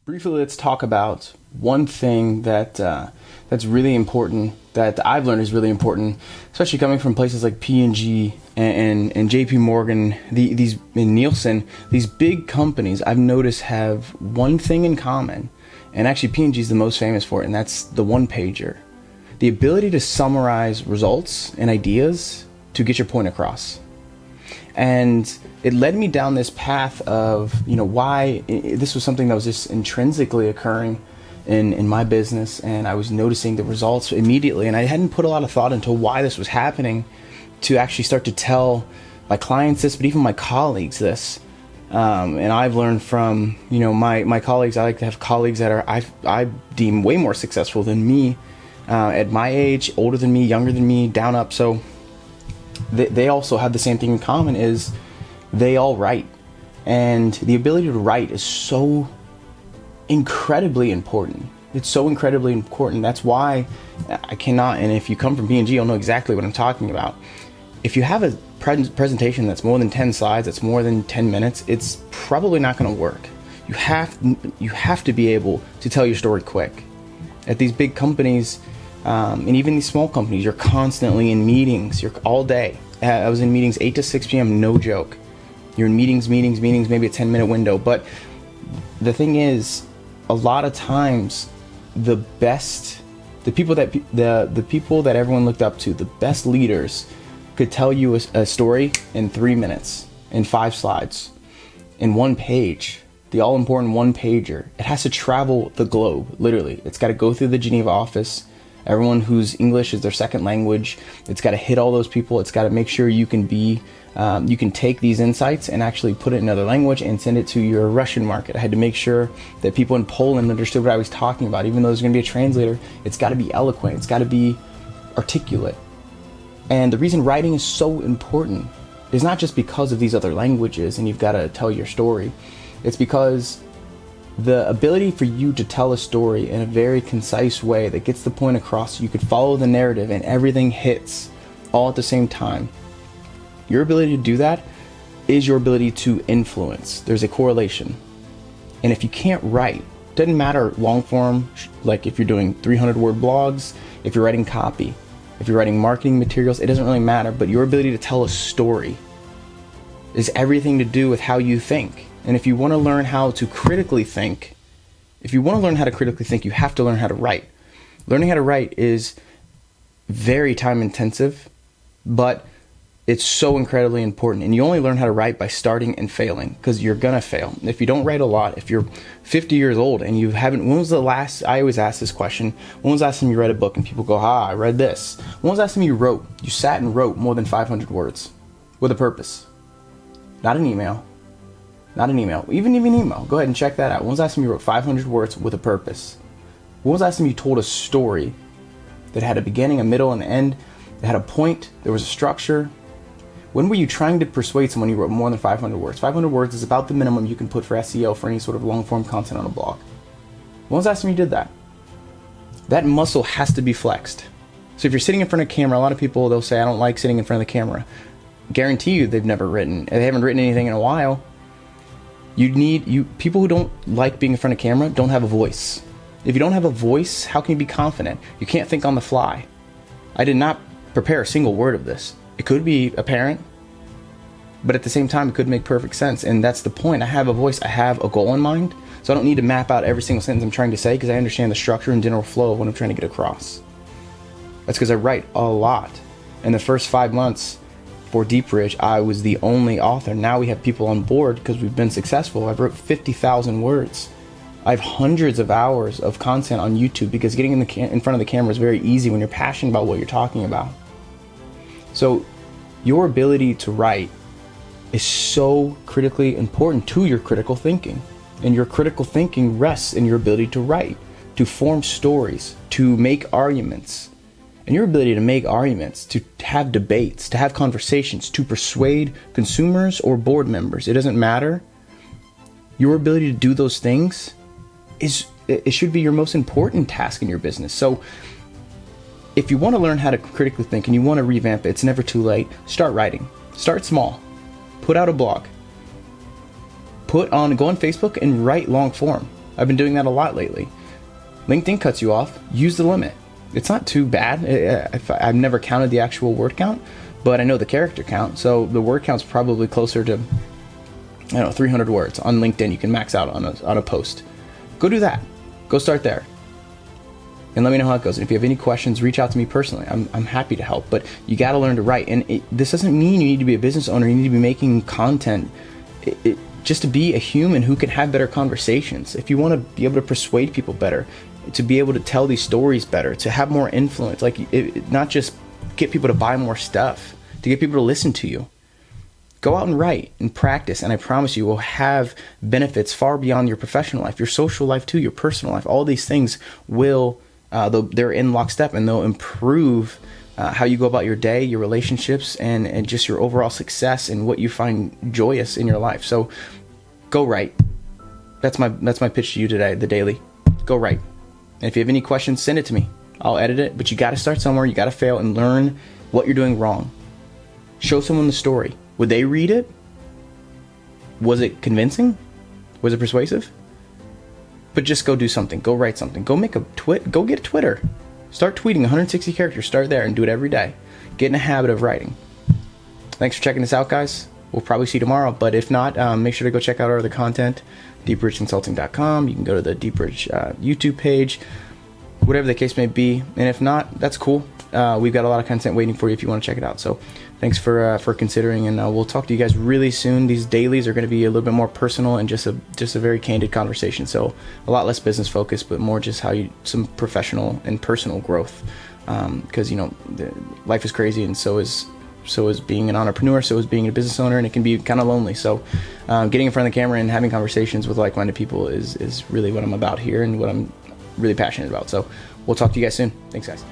Briefly, let's talk about one thing that's really important, that I've learned is really important, especially coming from places like P&G and JP Morgan, these and Nielsen. These big companies I've noticed have one thing in common, and actually P&G is the most famous for it, and that's the one pager. The ability to summarize results and ideas to get your point across. And it led me down this path of, why this was something that was just intrinsically occurring in my business, and I was noticing the results immediately, and I hadn't put a lot of thought into why this was happening to actually start to tell my clients this, but even my colleagues this. And I've learned from, my colleagues. I like to have colleagues that are I deem way more successful than me, at my age, older than me, younger than me, down up. So they also have the same thing in common, is they all write. And the ability to write is so incredibly important. It's so incredibly important. That's why I cannot, and if you come from P&G, you'll know exactly what I'm talking about. If you have a presentation that's more than 10 slides, that's more than 10 minutes, it's probably not going to work. You have to be able to tell your story quick. At these big companies, and even these small companies, you're constantly in meetings. You're all day. I was in meetings 8 to 6 p.m., no joke. You're in meetings, maybe a 10-minute window. But the thing is, a lot of times, the people that everyone looked up to, the best leaders, could tell you a story in 3 minutes, in 5 slides, in 1 page. The all-important one-pager. It has to travel the globe, literally. It's got to go through the Geneva office. Everyone whose English is their second language. It's got to hit all those people. It's got to make sure you can take these insights and actually put it in another language and send it to your Russian market. I had to make sure that people in Poland understood what I was talking about. Even though there's going to be a translator, it's got to be eloquent. It's got to be articulate. And the reason writing is so important is not just because of these other languages and you've got to tell your story. It's because the ability for you to tell a story in a very concise way that gets the point across, you could follow the narrative and everything hits all at the same time. Your ability to do that is your ability to influence. There's a correlation. And if you can't write, doesn't matter long form, like if you're doing 300-word blogs, if you're writing copy, if you're writing marketing materials, it doesn't really matter. But your ability to tell a story is everything to do with how you think. And if you want to learn how to critically think, you have to learn how to write. Learning how to write is very time intensive, but it's so incredibly important. And you only learn how to write by starting and failing, because you're going to fail. If you don't write a lot, if you're 50 years old and you haven't, I always ask this question, when was the last time you read a book? And people go, I read this. When was the last time you sat and wrote more than 500 words with a purpose? Not an email. Even an email. Go ahead and check that out. When was the last time you wrote 500 words with a purpose? When was the last time you told a story that had a beginning, a middle, and an end, that had a point, there was a structure? When were you trying to persuade someone you wrote more than 500 words? 500 words is about the minimum you can put for SEO for any sort of long-form content on a blog. When was the last time you did that? That muscle has to be flexed. So if you're sitting in front of a camera, a lot of people, they'll say, I don't like sitting in front of the camera. Guarantee you they haven't written anything in a while. People who don't like being in front of camera don't have a voice. If you don't have a voice, how can you be confident? You can't think on the fly. I did not prepare a single word of this. It could be apparent, but at the same time, it could make perfect sense. And that's the point. I have a voice. I have a goal in mind. So I don't need to map out every single sentence I'm trying to say, because I understand the structure and general flow of what I'm trying to get across. That's because I write a lot. In the first 5 months for DeepBridge, I was the only author. Now we have people on board because we've been successful. I've wrote 50,000 words. I have hundreds of hours of content on YouTube, because getting in front of the camera is very easy when you're passionate about what you're talking about. So your ability to write is so critically important to your critical thinking. And your critical thinking rests in your ability to write, to form stories, to make arguments. And your ability to make arguments, to have debates, to have conversations, to persuade consumers or board members, it doesn't matter. Your ability to do those things it should be your most important task in your business. So if you want to learn how to critically think and you want to revamp it, it's never too late. Start writing. Start small. Put out a blog. Go on Facebook and write long form. I've been doing that a lot lately. LinkedIn cuts you off. Use the limit. It's not too bad. I've never counted the actual word count, but I know the character count. So the word count's probably closer to, 300 words. On LinkedIn, you can max out on a post. Go do that. Go start there. And let me know how it goes. And if you have any questions, reach out to me personally. I'm happy to help. But you got to learn to write. And this doesn't mean you need to be a business owner. You need to be making content. Just to be a human who can have better conversations. If you want to be able to persuade people better, to be able to tell these stories better, to have more influence, not just get people to buy more stuff, to get people to listen to you. Go out and write and practice, and I promise you will have benefits far beyond your professional life, your social life too, your personal life. All these things will, they're in lockstep, and they'll improve how you go about your day, your relationships, and just your overall success and what you find joyous in your life. So go write. That's my pitch to you today, the daily. Go write. And if you have any questions, send it to me. I'll edit it, but you got to start somewhere. You got to fail and learn what you're doing wrong. Show someone the story. Would they read it? Was it convincing? Was it persuasive? But just go do something. Go write something. Go make go get a Twitter. Start tweeting 160 characters. Start there and do it every day. Get in a habit of writing. Thanks for checking this out, guys. We'll probably see you tomorrow, but if not, make sure to go check out our other content, DeepBridgeConsulting.com. You can go to the DeepBridge YouTube page, whatever the case may be. And if not, that's cool. We've got a lot of content waiting for you if you want to check it out. So thanks for considering, and we'll talk to you guys really soon. These dailies are going to be a little bit more personal and just a very candid conversation. So a lot less business focused, but more just some professional and personal growth. Because life is crazy, and so is being an entrepreneur, so is being a business owner, and it can be kind of lonely. So getting in front of the camera and having conversations with like-minded people is really what I'm about here and what I'm really passionate about. So we'll talk to you guys soon. Thanks, guys.